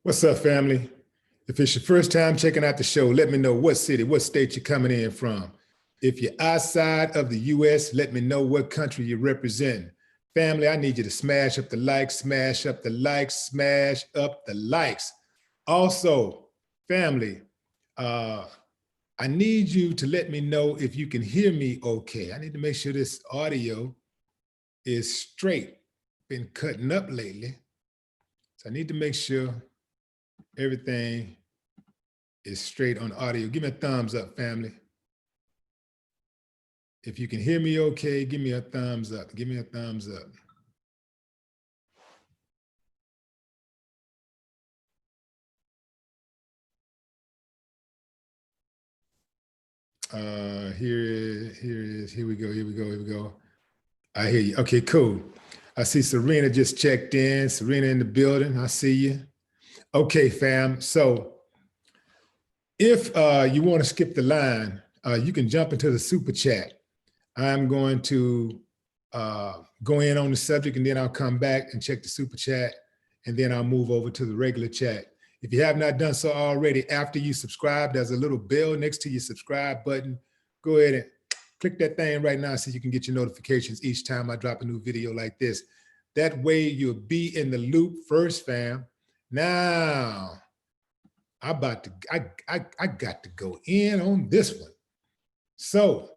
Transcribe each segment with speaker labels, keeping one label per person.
Speaker 1: What's up, family? If it's your first time checking out the show, let me know what city, what state you're coming in from. If you're outside of the US, let me know what country you represent. Family, I need you to smash up the likes, smash up the likes, smash up the likes. Also, family, I need you to let me know if you can hear me okay. I need to make sure this audio is straight. Been cutting up lately. So I need to make sure everything is straight on audio. Give me a thumbs up, family. If you can hear me okay, give me a thumbs up. Give me a thumbs up. Here we go. I hear you. Okay, cool. I see Serena just checked in. Serena in the building. I see you. Okay, fam. So if you want to skip the line, you can jump into the super chat. I'm going to go in on the subject, and then I'll come back and check the super chat, and then I'll move over to the regular chat. If you have not done so already, after you subscribe, there's a little bell next to your subscribe button. Go ahead and click that thing right now so you can get your notifications each time I drop a new video like this. That way you'll be in the loop first, fam. Now, I got to go in on this one. So,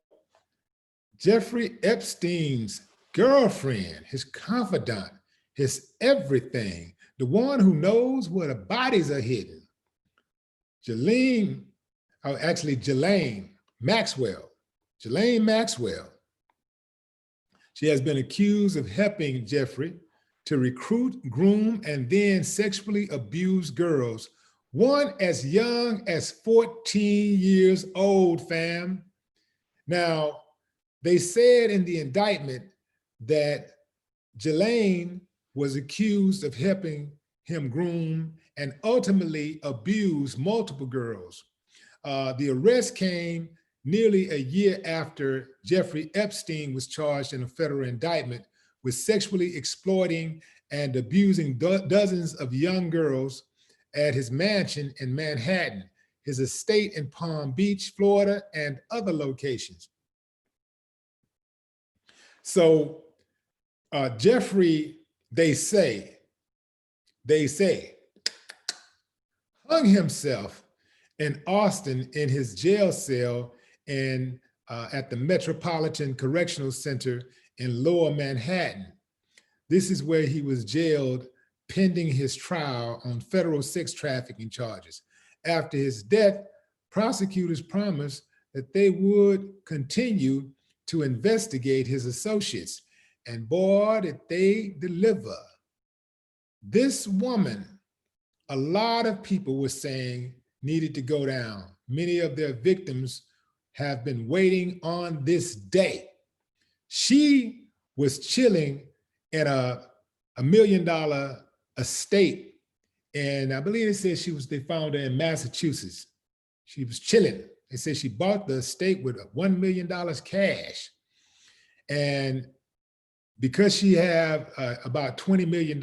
Speaker 1: Jeffrey Epstein's girlfriend, his confidant, his everything, the one who knows where the bodies are hidden, Ghislaine Maxwell. Ghislaine Maxwell. She has been accused of helping Jeffrey to recruit, groom, and then sexually abuse girls, one as young as 14 years old, fam. Now, they said in the indictment that Ghislaine was accused of helping him groom and ultimately abuse multiple girls. The arrest came nearly a year after Jeffrey Epstein was charged in a federal indictment with sexually exploiting and abusing dozens of young girls at his mansion in Manhattan, his estate in Palm Beach, Florida, and other locations. So Jeffrey, they say, hung himself in Austin in his jail cell at the Metropolitan Correctional Center in Lower Manhattan. This is where he was jailed pending his trial on federal sex trafficking charges. After his death, prosecutors promised that they would continue to investigate his associates. And boy, did they deliver. This woman, a lot of people were saying needed to go down. Many of their victims have been waiting on this day. She was chilling in a $1 million estate. And I believe they found her in Massachusetts. She was chilling. They said she bought the estate with $1 million cash. And because she had about $20 million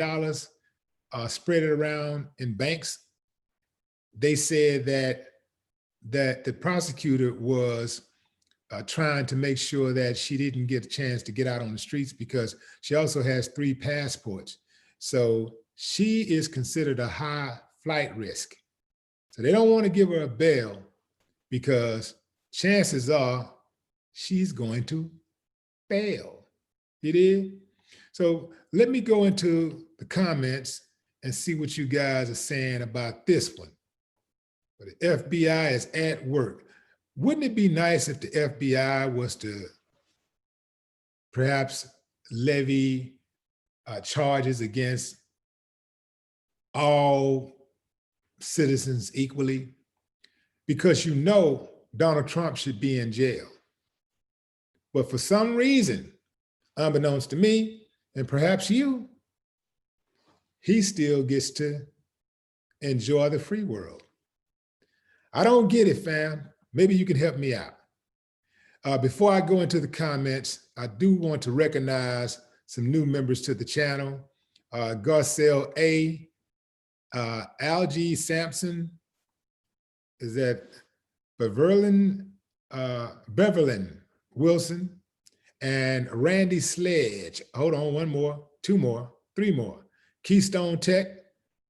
Speaker 1: spread it around in banks, they said that the prosecutor was trying to make sure that she didn't get a chance to get out on the streets because she also has 3 passports. So she is considered a high flight risk. So they don't want to give her a bail because chances are she's going to fail. You did? So let me go into the comments and see what you guys are saying about this one. But the FBI is at work. Wouldn't it be nice if the FBI was to perhaps levy charges against all citizens equally? Because Donald Trump should be in jail. But for some reason, unbeknownst to me, and perhaps you, he still gets to enjoy the free world. I don't get it, fam. Maybe you can help me out. Before I go into the comments, I do want to recognize some new members to the channel. Garcelle A, Algie Sampson, is that Beverlyn Wilson, and Randy Sledge. Hold on, one more, two more, three more. Keystone Tech,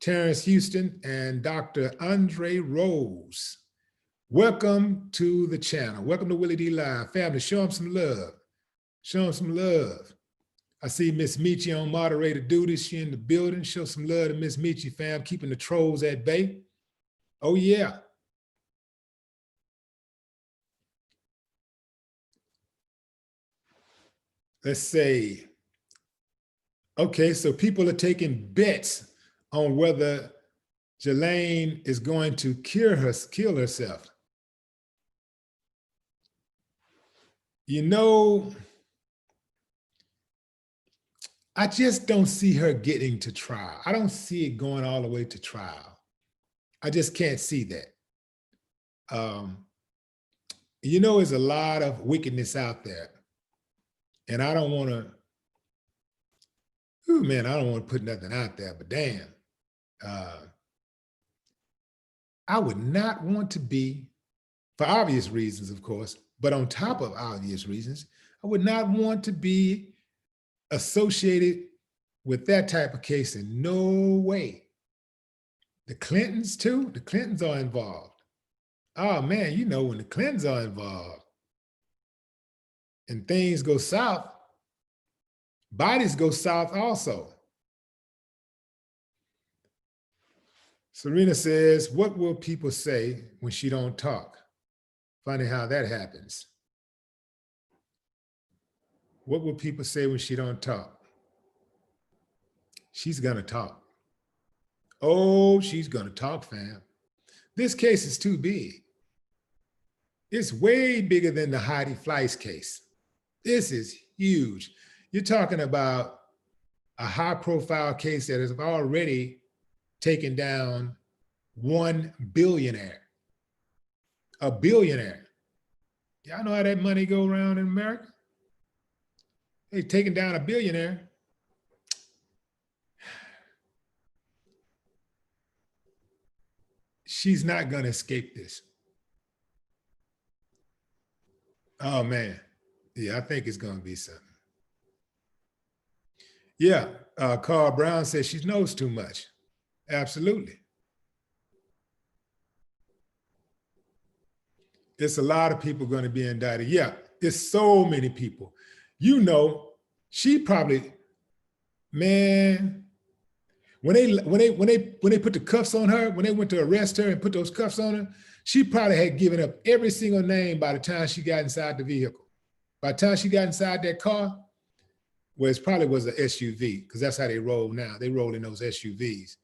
Speaker 1: Terrence Houston, and Dr. Andre Rose. Welcome to the channel. Welcome to WillieDLive. Family, show them some love. Show them some love. I see Miss Michi on moderator duty. She in the building. Show some love to Miss Michi, fam, keeping the trolls at bay. Oh, yeah. Let's say, okay, so people are taking bets on whether Ghislaine is going to kill herself. You know, I just don't see her getting to trial. I don't see it going all the way to trial. I just can't see that. You know, there's a lot of wickedness out there. And I don't want to, oh man, I don't want to put nothing out there, but damn. I would not want to be, for obvious reasons, of course, but on top of obvious reasons, I would not want to be associated with that type of case in no way. The Clintons too, the Clintons are involved. Oh man, you know, when the Clintons are involved and things go south, bodies go south also. Serena says, what will people say when she don't talk? Funny how that happens. What will people say when she don't talk? She's gonna talk. Oh, she's gonna talk, fam. This case is too big. It's way bigger than the Heidi Fleiss case. This is huge. You're talking about a high profile case that has already taken down one billionaire, a billionaire. Y'all know how that money go around in America? They taking down a billionaire. She's not gonna escape this. Oh man, yeah, I think it's gonna be something. Yeah, Carl Brown says she knows too much. Absolutely. It's a lot of people going to be indicted. Yeah, it's so many people. You know, she probably, man, when they put the cuffs on her, when they went to arrest her and put those cuffs on her, she probably had given up every single name by the time she got inside the vehicle. By the time she got inside that car, well, it probably was an SUV, because that's how they roll now. They roll in those SUVs.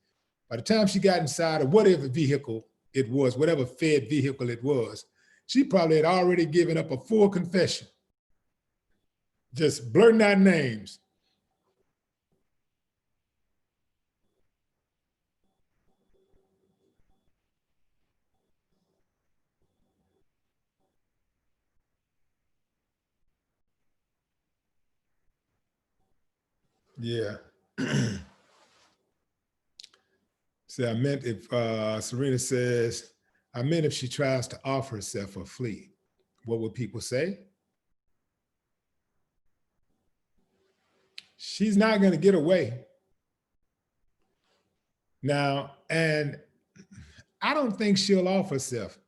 Speaker 1: By the time she got inside of whatever vehicle it was, whatever Fed vehicle it was, she probably had already given up a full confession. Just blurting out names. Yeah. So I meant if, Serena says, I meant if she tries to offer herself or flee, what would people say? She's not going to get away. Now, and I don't think she'll offer herself.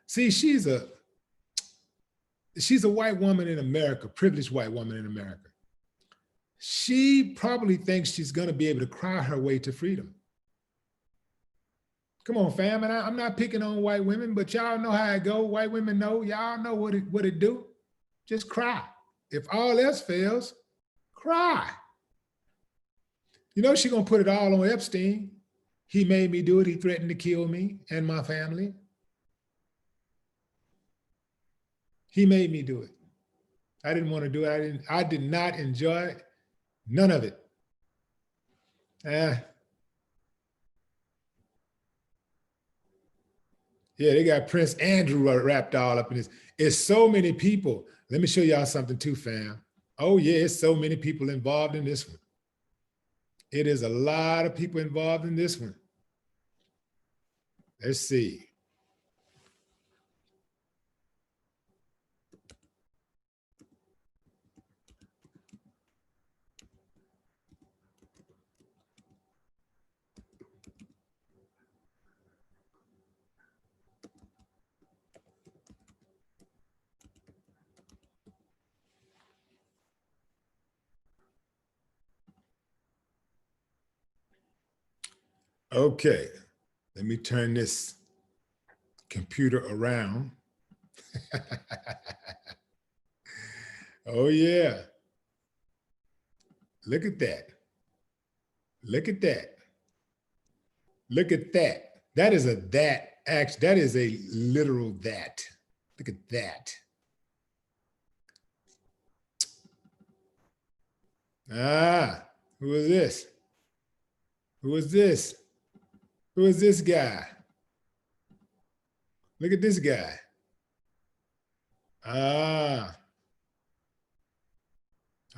Speaker 1: See, she's a white woman in America, privileged white woman in America. She probably thinks she's going to be able to cry her way to freedom. Come on, fam, and I'm not picking on white women, but y'all know how it go. White women know, y'all know what it do. Just cry. If all else fails, cry. You know, she's gonna put it all on Epstein. He made me do it. He threatened to kill me and my family. He made me do it. I didn't want to do it. I did not enjoy it. None of it. Yeah, they got Prince Andrew wrapped all up in this. It's so many people. Let me show y'all something too, fam. Oh yeah, it's so many people involved in this one. It is a lot of people involved in this one. Let's see. Okay, let me turn this computer around. Oh yeah, look at that. Look at that. Look at that. That is a that. Actually, that is a literal that. Look at that. Ah, who is this? Who is this? Who is this guy? Look at this guy. Ah,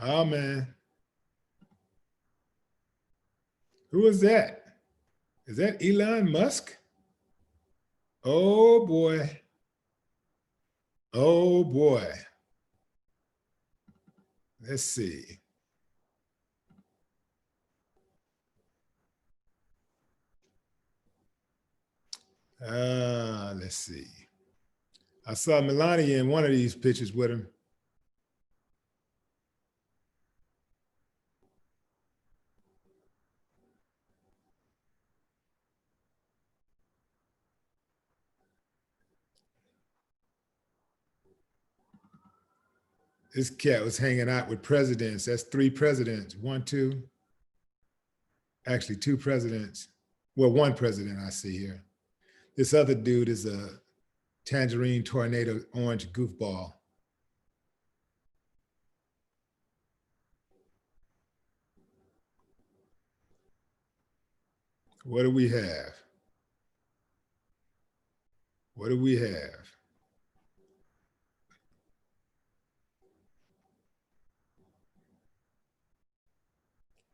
Speaker 1: oh man. Who is that? Is that Elon Musk? Oh boy. Oh boy. Let's see. Let's see. I saw Melania in one of these pictures with him. This cat was hanging out with presidents. That's 3 presidents. 1, 2. Actually, 2 presidents. Well, 1 president I see here. This other dude is a tangerine tornado orange goofball. What do we have? What do we have?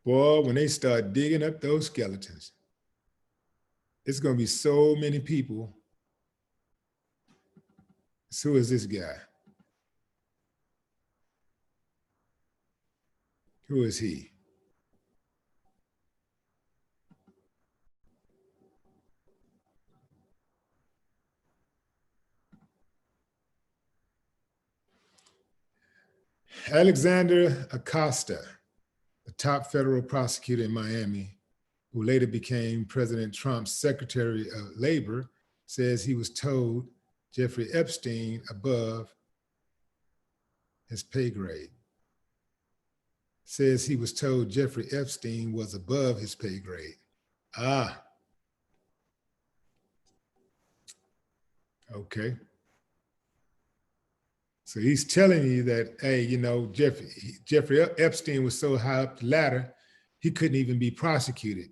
Speaker 1: Boy, when they start digging up those skeletons, it's going to be so many people. So who is this guy? Who is he? Alexander Acosta, the top federal prosecutor in Miami, who later became President Trump's Secretary of Labor, says he was told Jeffrey Epstein above his pay grade. Says he was told Jeffrey Epstein was above his pay grade. Ah. Okay. So he's telling you that, hey, you know, Jeffrey Epstein was so high up the ladder, he couldn't even be prosecuted.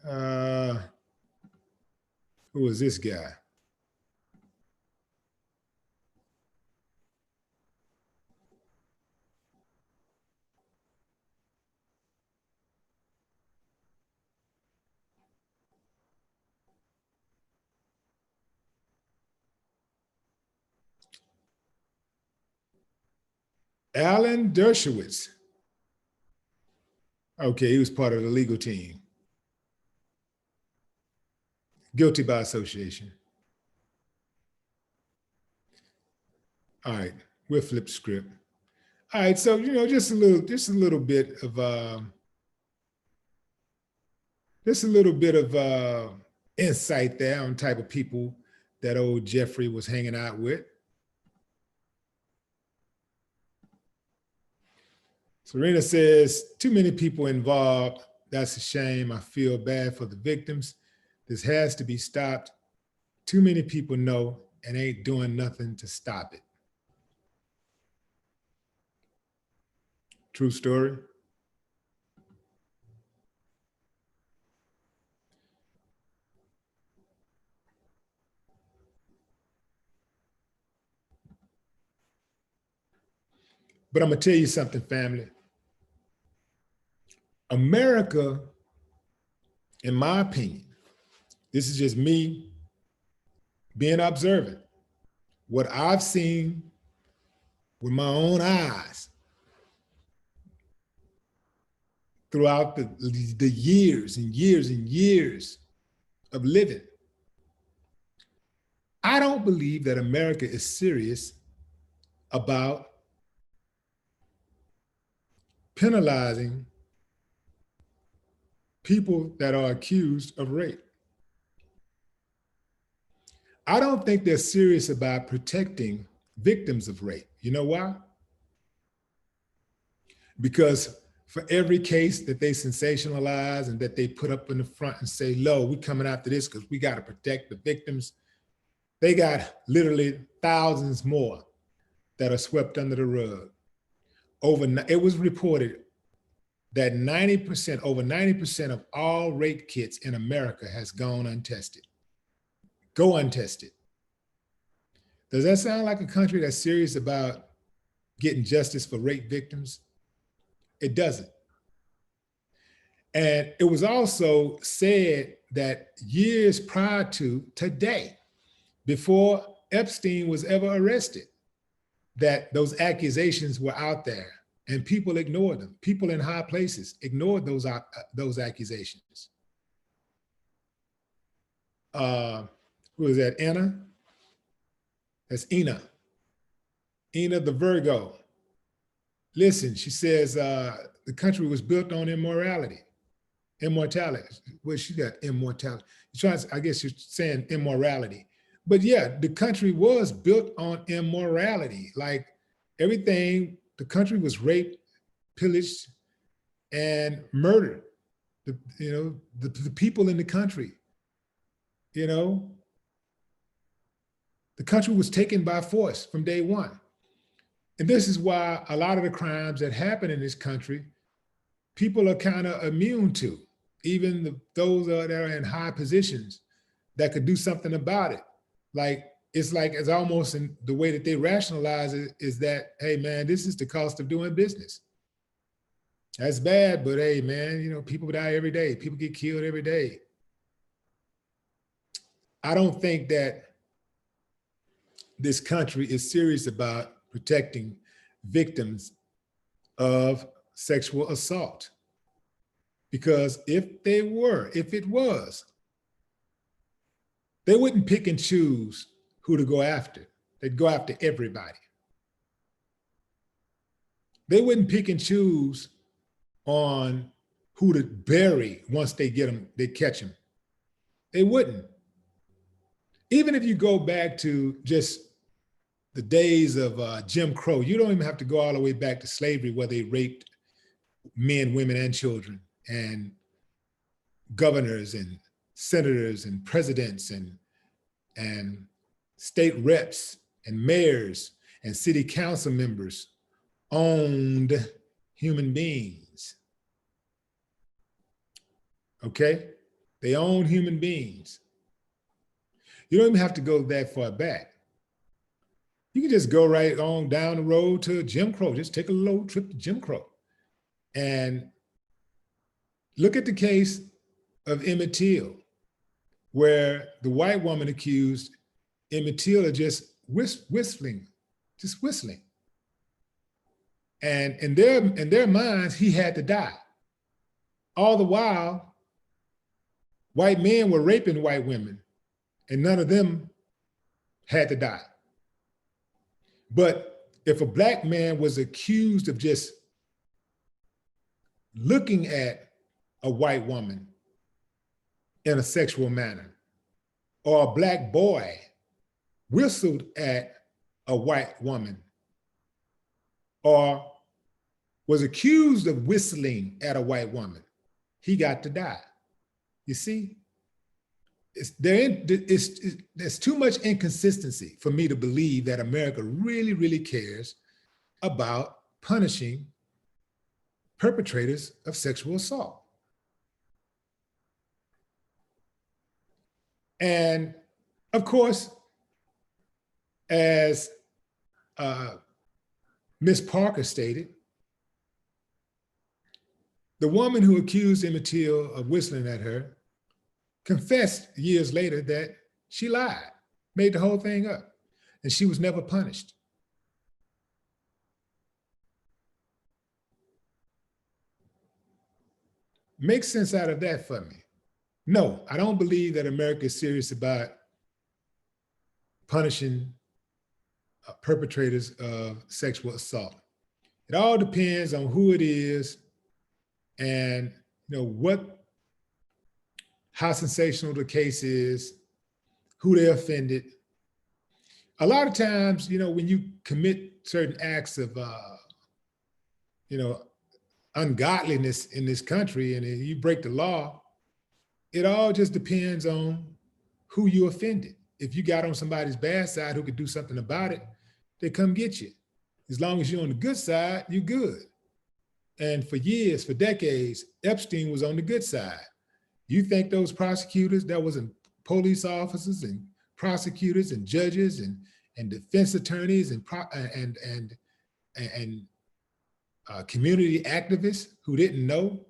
Speaker 1: Uh, who was this guy? Alan Dershowitz. Okay, he was part of the legal team. Guilty by association. All right, we'll flip the script. All right, so you know, just a little bit of insight there on type of people that old Jeffrey was hanging out with. Serena says, too many people involved. That's a shame. I feel bad for the victims. This has to be stopped. Too many people know and ain't doing nothing to stop it. True story. But I'm gonna tell you something, family. America, in my opinion, this is just me being observant. What I've seen with my own eyes throughout the years and years and years of living, I don't believe that America is serious about penalizing people that are accused of rape. I don't think they're serious about protecting victims of rape. You know why? Because for every case that they sensationalize and that they put up in the front and say, "Lo, we're coming after this because we got to protect the victims," they got literally thousands more that are swept under the rug. It was reported that 90%, over 90% of all rape kits in America has gone untested. Go untested. Does that sound like a country that's serious about getting justice for rape victims? It doesn't. And it was also said that years prior to today, before Epstein was ever arrested, that those accusations were out there and people ignored them. People in high places ignored those accusations. Who is that? Anna? That's Ina. Ina the Virgo. Listen, she says the country was built on immortality. Well, she got immortality. I guess you're saying immorality. But yeah, the country was built on immorality. Like everything, the country was raped, pillaged, and murdered. The people in the country, the country was taken by force from day one. And this is why a lot of the crimes that happen in this country, people are kind of immune to, even those that are in high positions that could do something about it. It's almost in the way that they rationalize it is that, hey man, this is the cost of doing business. That's bad, but hey man, people die every day. People get killed every day. I don't think that this country is serious about protecting victims of sexual assault. Because if it was, they wouldn't pick and choose who to go after. They'd go after everybody. They wouldn't pick and choose on who to bury once they get them, they catch them. They wouldn't. Even if you go back to just the days of Jim Crow, you don't even have to go all the way back to slavery where they raped men, women, and children, and governors and senators and presidents and state reps and mayors and city council members owned human beings. Okay? They own human beings. You don't even have to go that far back. You can just go right on down the road to Jim Crow. Just take a little trip to Jim Crow and look at the case of Emmett Till, where the white woman accused Emmett Till of just whistling. And in their minds, he had to die. All the while, white men were raping white women, and none of them had to die. But if a black man was accused of just looking at a white woman in a sexual manner, or a black boy whistled at a white woman, or was accused of whistling at a white woman, he got to die. You see? There's too much inconsistency for me to believe that America really, really cares about punishing perpetrators of sexual assault. And of course, as Miss Parker stated, the woman who accused Emmett Till of whistling at her confessed years later that she lied, made the whole thing up, and she was never punished. Make sense out of that for me. No, I don't believe that America is serious about punishing perpetrators of sexual assault. It all depends on who it is and how sensational the case is, who they offended. A lot of times, when you commit certain acts of, ungodliness in this country and you break the law, it all just depends on who you offended. If you got on somebody's bad side who could do something about it, they come get you. As long as you're on the good side, you're good. And for years, for decades, Epstein was on the good side. You think those prosecutors, that wasn't police officers and prosecutors and judges and defense attorneys and community activists who didn't know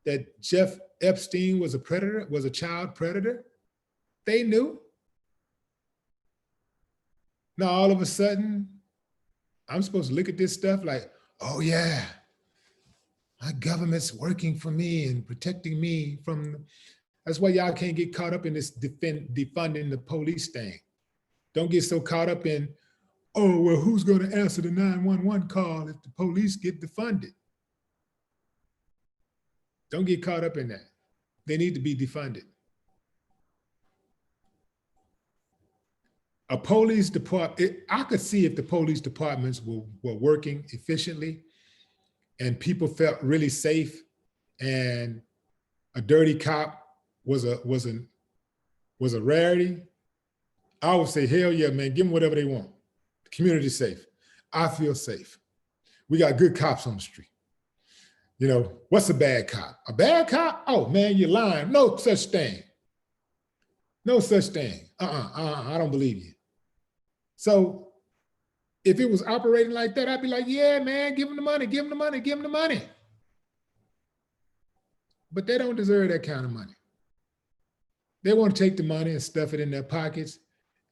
Speaker 1: that Jeff Epstein was a predator, was a child predator? They knew. Now, all of a sudden, I'm supposed to look at this stuff like, oh yeah, my government's working for me and protecting me from, that's why y'all can't get caught up in this defunding the police thing. Don't get so caught up in, oh, well, who's going to answer the 911 call if the police get defunded? Don't get caught up in that. They need to be defunded. A police department, I could see if the police departments were working efficiently and people felt really safe and a dirty cop was a rarity, I would say, hell yeah, man, give them whatever they want. The community's safe. I feel safe. We got good cops on the street. What's a bad cop? A bad cop? Oh man, you're lying. No such thing. No such thing. I don't believe you. So if it was operating like that, I'd be like, yeah, man, give them the money, give them the money, give them the money. But they don't deserve that kind of money. They want to take the money and stuff it in their pockets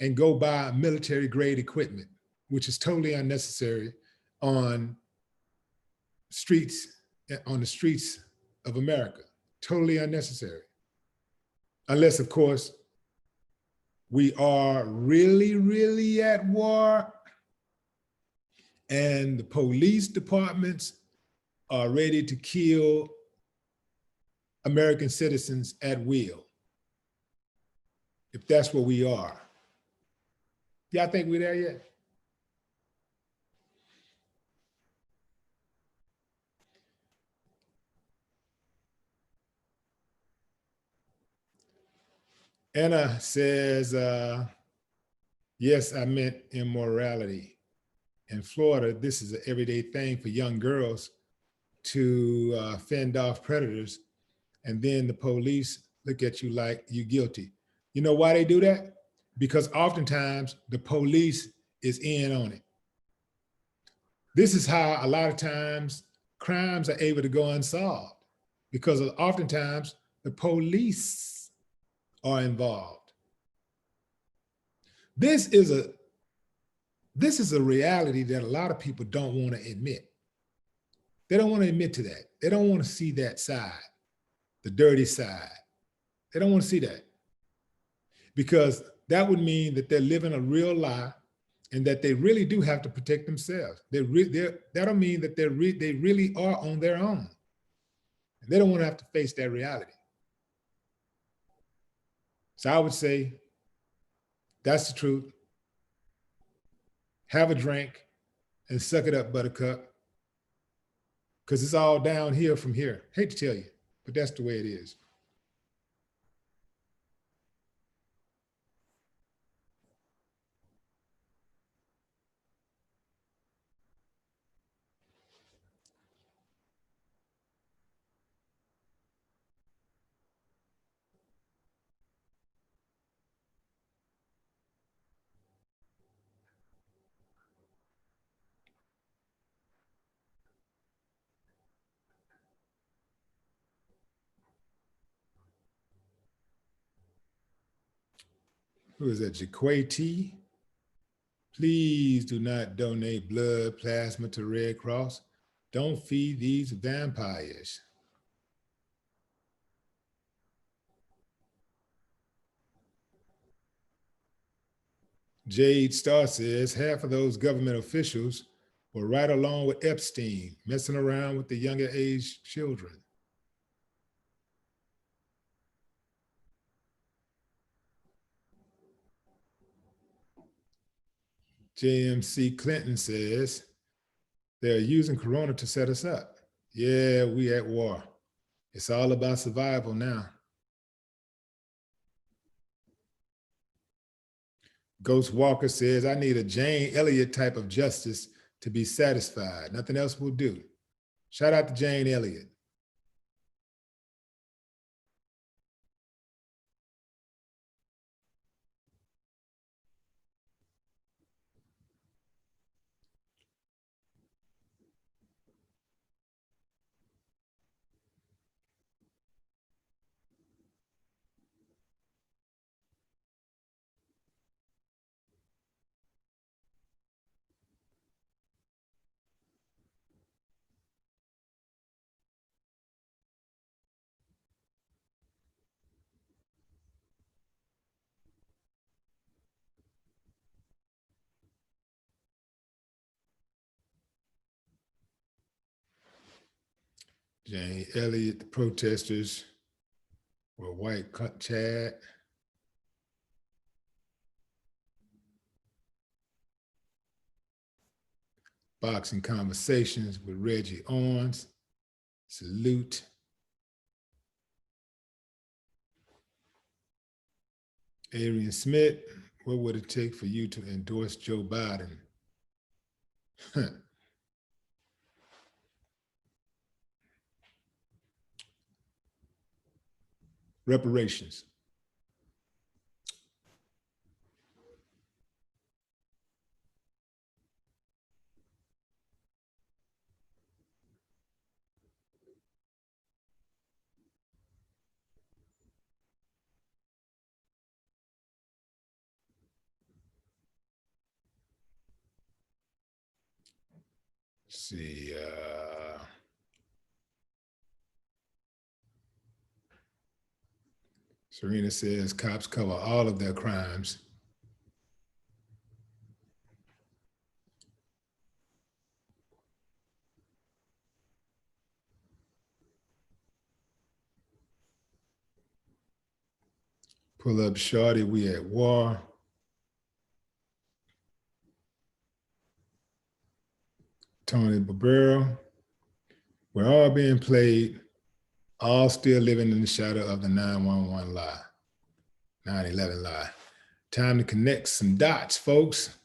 Speaker 1: and go buy military grade equipment, which is totally unnecessary on the streets of America. Totally unnecessary. Unless, of course, we are really, really at war and the police departments are ready to kill American citizens at will. If that's where we are. Y'all think we're there yet? Anna says, yes, I meant immorality. In Florida, this is an everyday thing for young girls to fend off predators. And then the police look at you like you're guilty. You know why they do that? Because oftentimes the police is in on it. This is how a lot of times crimes are able to go unsolved, because oftentimes the police are involved. This is a reality that a lot of people don't want to admit. They don't want to admit to that. They don't want to see that side, the dirty side. They don't want to see that, because that would mean that they're living a real lie and that they really do have to protect themselves. That'll mean that they really are on their own. And they don't want to have to face that reality. So I would say, that's the truth. Have a drink and suck it up, buttercup, because it's all downhill from here. Hate to tell you, but that's the way it is. Who is that? Jaquay. Please do not donate blood plasma to Red Cross. Don't feed these vampires. Jade Star says half of those government officials were right along with Epstein, messing around with the younger age children. JMC Clinton says they're using Corona to set us up. Yeah, we at war. It's all about survival now. Ghost Walker says, I need a Jane Elliott type of justice to be satisfied. Nothing else will do. Shout out to Jane Elliott. Jane Elliott, the protesters were white Chad. Boxing conversations with Reggie Owens. Salute. Arian Smith, what would it take for you to endorse Joe Biden? Reparations. Let's see. Serena says cops cover all of their crimes. Pull up shorty, we at war. Tony Barbero, we're all being played, all still living in the shadow of the 911 lie, 9/11 lie. Time to connect some dots, folks.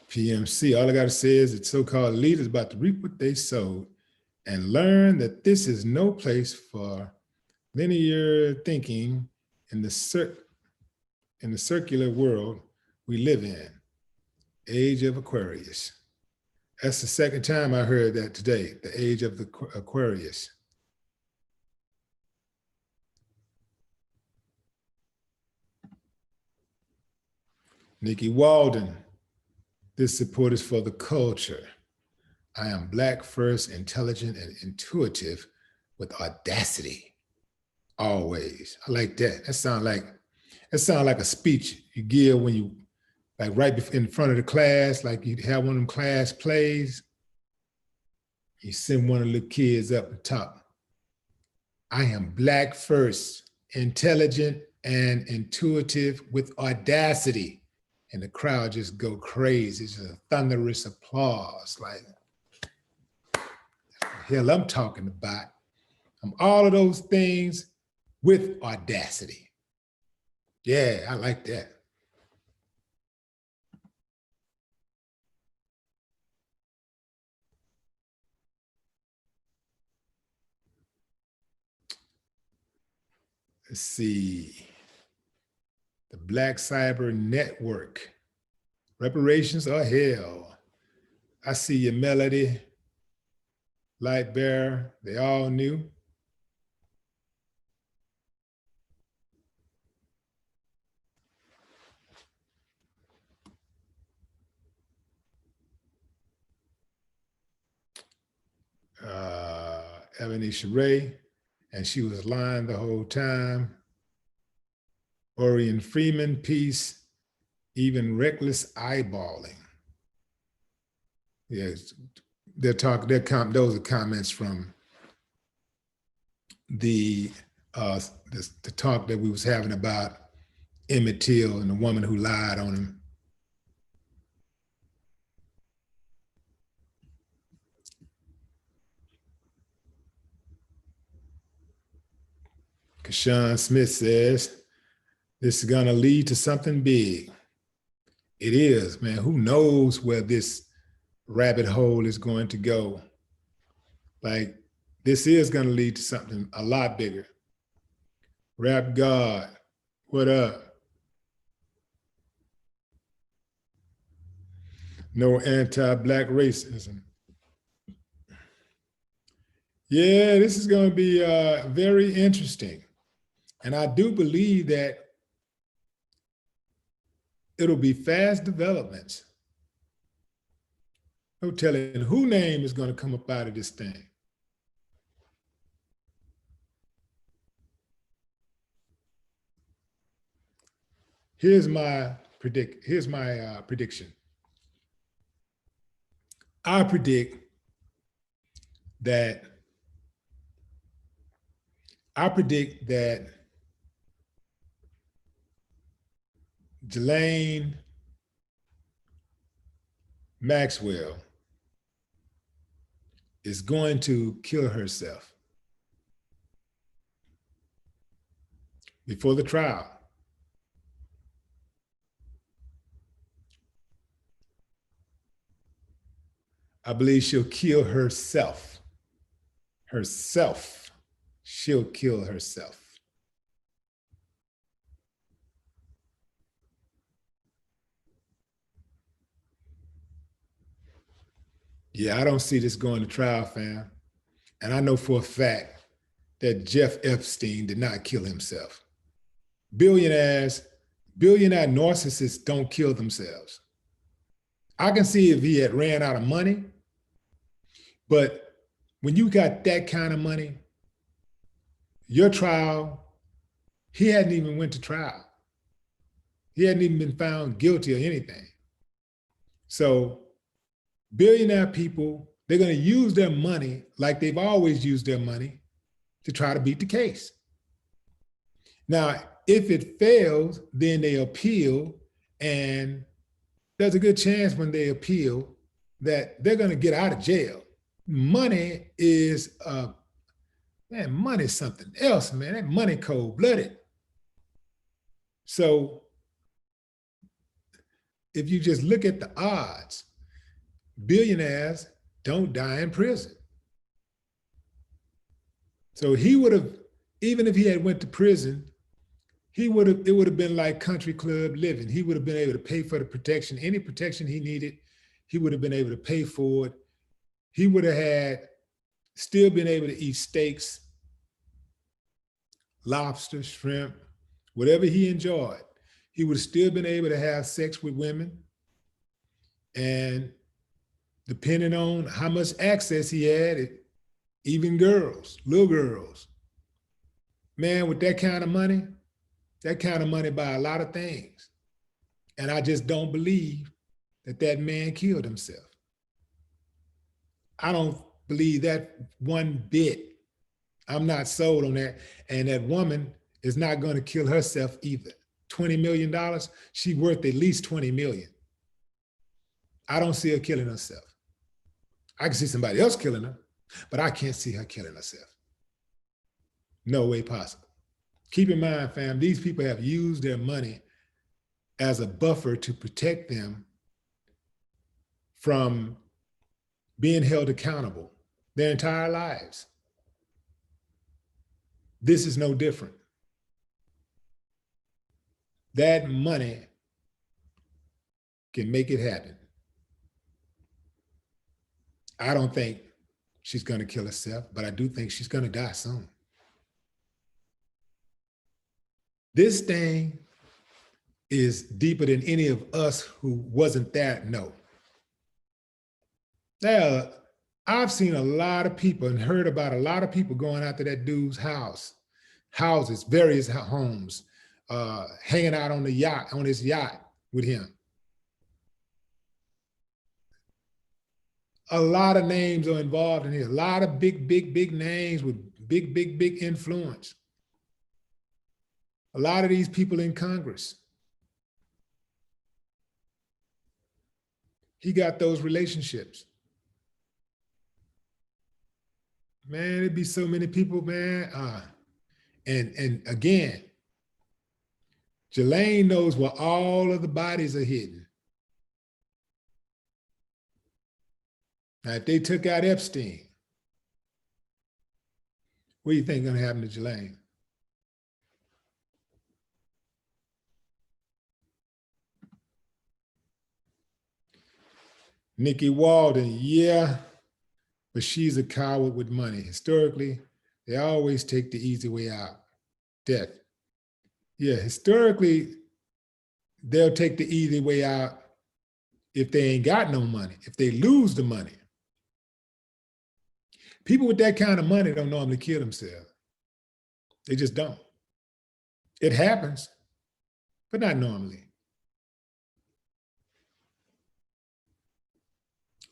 Speaker 1: PMC, all I gotta say is that so-called leaders about to reap what they sowed and learn that this is no place for linear thinking in the circular world we live in. Age of Aquarius. That's the second time I heard that today, the age of the Aquarius. Nikki Walden, this support is for the culture. I am Black first, intelligent, and intuitive with audacity. Always. I like that. That sounds like a speech you give when you, like right in front of the class, like you have one of them class plays. You send one of the kids up the top. I am Black first, intelligent, and intuitive with audacity. And the crowd just go crazy. It's just a thunderous applause. Like, hell, I'm talking about. I'm all of those things with audacity. Yeah, I like that. Let's see. The Black Cyber Network. Reparations or hell? I see you, Melody. light bearer, they all knew. Ebony Sheree, and she was lying the whole time. Orion Freeman, peace, even reckless eyeballing. Yes, those are comments from the talk that we was having about Emmett Till and the woman who lied on him. Kashawn Smith says, this is gonna lead to something big. It is, man. Who knows where this rabbit hole is going to go? Like, this is gonna lead to something a lot bigger. Rap God, what up? No anti-Black racism. Yeah, this is going to be very interesting. And I do believe that it'll be fast developments. No telling whose name is going to come up out of this thing. Here's my prediction. I predict that Ghislaine Maxwell is going to kill herself before the trial. I believe she'll kill herself. She'll kill herself. Yeah, I don't see this going to trial, fam. And I know for a fact that Jeff Epstein did not kill himself. Billionaire narcissists don't kill themselves. I can see if he had ran out of money, but when you got that kind of money, your trial, he hadn't even went to trial. He hadn't even been found guilty of anything. So billionaire people, they're going to use their money like they've always used their money to try to beat the case. Now, if it fails, then they appeal, and there's a good chance when they appeal that they're going to get out of jail. Money is, money is something else, man. That money cold-blooded. So if you just look at the odds, billionaires don't die in prison. So he would have, even if he had went to prison, it would have been like country club living. He would have been able to pay for the protection, any protection he needed, he would have been able to pay for it. He would have still been able to eat steaks, lobster, shrimp, whatever he enjoyed. He would have still been able to have sex with women. And depending on how much access he had, even girls, little girls. Man, with that kind of money buy a lot of things. And I just don't believe that man killed himself. I don't believe that one bit. I'm not sold on that. And that woman is not going to kill herself either. $20 million, she's worth at least 20 million. I don't see her killing herself. I can see somebody else killing her, but I can't see her killing herself. No way possible. Keep in mind, fam, these people have used their money as a buffer to protect them from being held accountable their entire lives. This is no different. That money can make it happen. I don't think she's going to kill herself, but I do think she's going to die soon. This thing is deeper than any of us who wasn't there know. Now, I've seen a lot of people and heard about a lot of people going after that dude's houses, various homes, hanging out on the yacht, on his yacht with him. A lot of names are involved in here. A lot of big names with big influence. A lot of these people in Congress. He got those relationships. Man, it'd be so many people, man. And again, Ghislaine knows where all of the bodies are hidden. Now, if they took out Epstein, what do you think is going to happen to Ghislaine? Nikki Walden, yeah, but she's a coward with money. Historically, they always take the easy way out, death. Yeah, historically, they'll take the easy way out if they ain't got no money, if they lose the money. People with that kind of money don't normally kill themselves. They just don't. It happens, but not normally.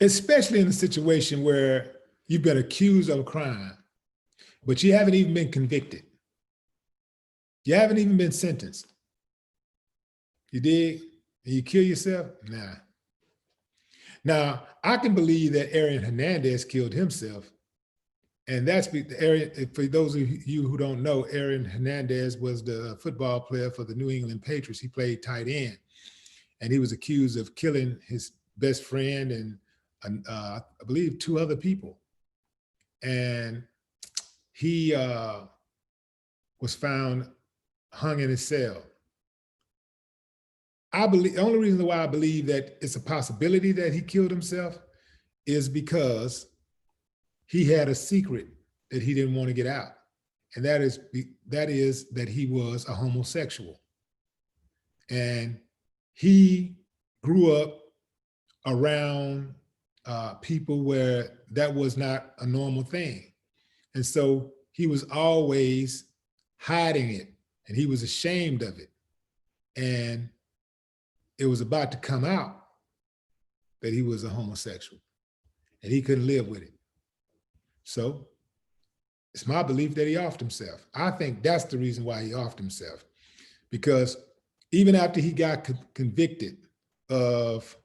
Speaker 1: Especially in a situation where you've been accused of a crime, but you haven't even been convicted. You haven't even been sentenced. You dig? And you kill yourself? Nah. Now, I can believe that Aaron Hernandez killed himself. And that's for those of you who don't know, Aaron Hernandez was the football player for the New England Patriots. He played tight end. And he was accused of killing his best friend and I believe 2 other people. And he was found hung in his cell. I believe the only reason why I believe that it's a possibility that he killed himself is because he had a secret that he didn't want to get out. And that is that he was a homosexual. And he grew up around people where that was not a normal thing. And so he was always hiding it and he was ashamed of it. And it was about to come out that he was a homosexual and he couldn't live with it. So it's my belief that he offed himself. I think that's the reason why he offed himself, because even after he got convicted of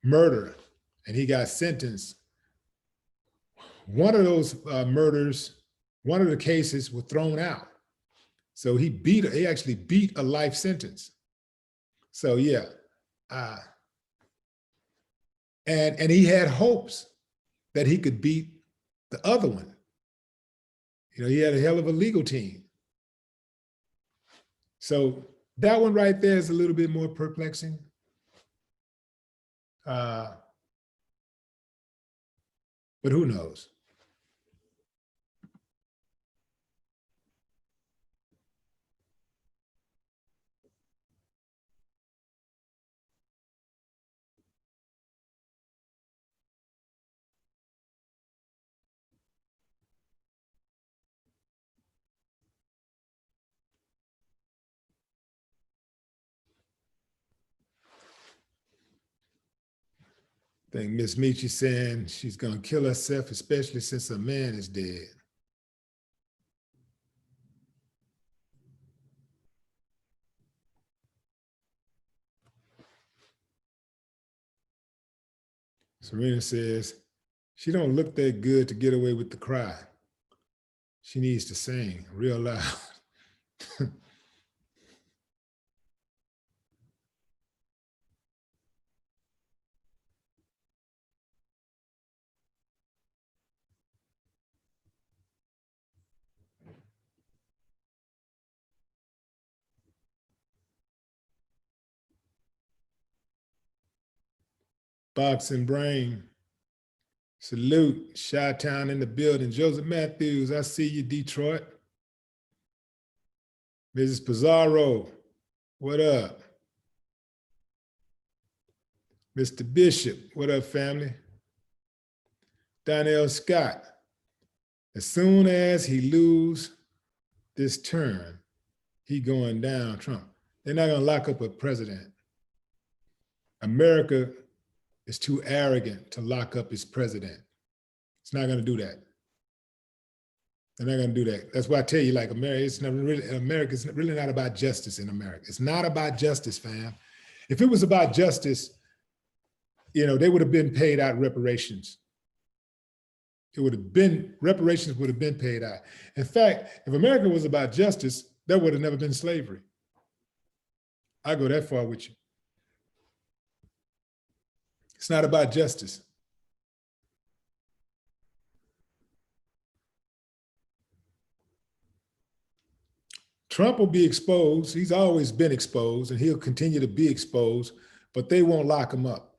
Speaker 1: murder and he got sentenced, one of those murders, one of the cases were thrown out. So he actually beat a life sentence. So yeah, and he had hopes that he could beat the other one. You know, he had a hell of a legal team. So that one right there is a little bit more perplexing. But who knows? I think Miss Michi saying she's gonna kill herself, especially since her man is dead. Serena says, she don't look that good to get away with the cry. She needs to sing real loud. Boxing Brain Salute, Chi-Town in the building. Joseph Matthews, I see you, Detroit. Mrs. Pizarro, what up? Mr. Bishop, what up, family? Donnell Scott, as soon as he lose this term, he going down, Trump. They're not gonna lock up a president. America is too arrogant to lock up its president. It's not gonna do that. They're not gonna do that. That's why I tell you, like, America's really not about justice in America. It's not about justice, fam. If it was about justice, you know, they would have been paid out reparations. Reparations would have been paid out. In fact, if America was about justice, there would have never been slavery. I go that far with you. It's not about justice. Trump will be exposed. He's always been exposed and he'll continue to be exposed, but they won't lock him up.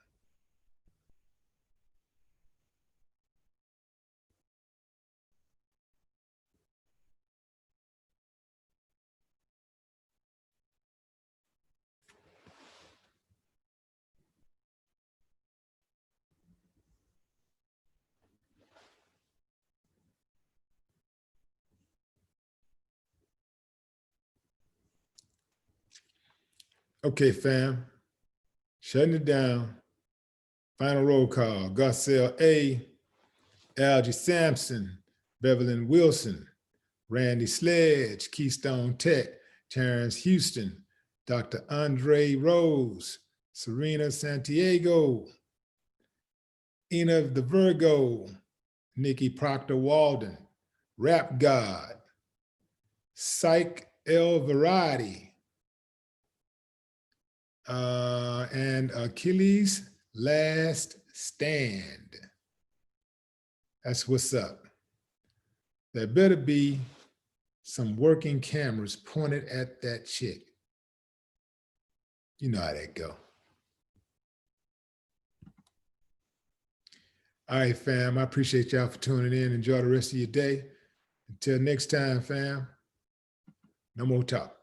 Speaker 1: Okay, fam, shutting it down. Final roll call. Garcelle A., Algie Sampson, Beverlyn Wilson, Randy Sledge, Keystone Tech, Terrence Houston, Dr. Andre Rose, Serena Santiago, Ina the Virgo, Nikki Proctor Walden, Rap God, Psych El Variety, and Achilles Last Stand. That's what's up. There better be some working cameras pointed at that chick. You know how that go. All right, fam, I appreciate y'all for tuning in. Enjoy the rest of your day. Until next time, fam, no more talk.